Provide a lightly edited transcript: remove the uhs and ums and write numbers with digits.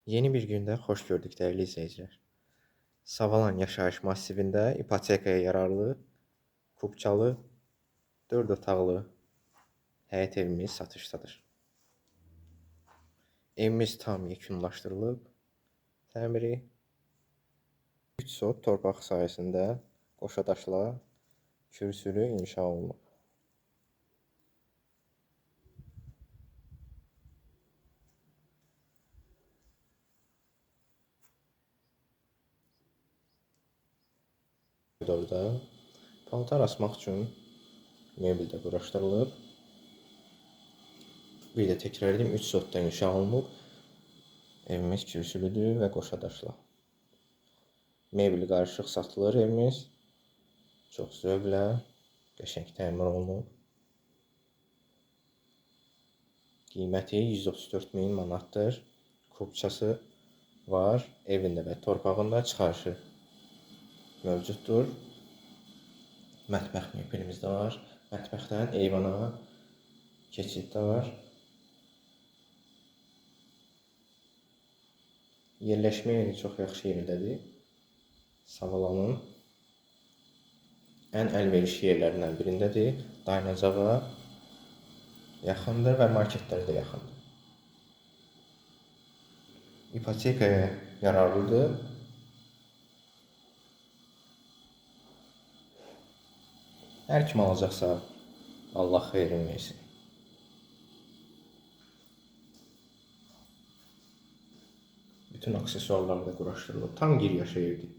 Yeni bir gündə xoş gördük dəyərli izləyicilər. Savalan yaşayış massivində ipotekaya yararlı, kubçalı, 4 otaqlı həyət evimiz satışdadır. Evimiz tam yekunlaşdırılıb, təmiri 3 sot torpaq sahəsində qoşadaşla kürsülü inşa olunub. Koridorda paltar asmaq üçün mebel də quraşdırılıb. Bir də təkrar edeyim, 3 sotda inşa olunub. Evimiz kürsülüdür və qoşadaşla. Mebeli qarışıq satılır evimiz. Çox zövqlə, qəşəng təmir olunub. Qiyməti 134.000 manatdır. Kubçası var. Evində və torpağında çıxarışı mövcuddur. Mətbəx mebelimiz də var. Mətbəxdən eyvana keçid də var. Yerləşmə yeri çox yaxşı yerdədir. Savalanın ən əlverişli yerlərindən birindədir. Dayanacağa yaxındır və marketlərə də yaxındır. İpotekaya yararlıdır. Hər kim alacaqsa Allah xeyrin versin. Bütün aksesuarlar da quraşdırılıb. Tam giriyaşı evdir.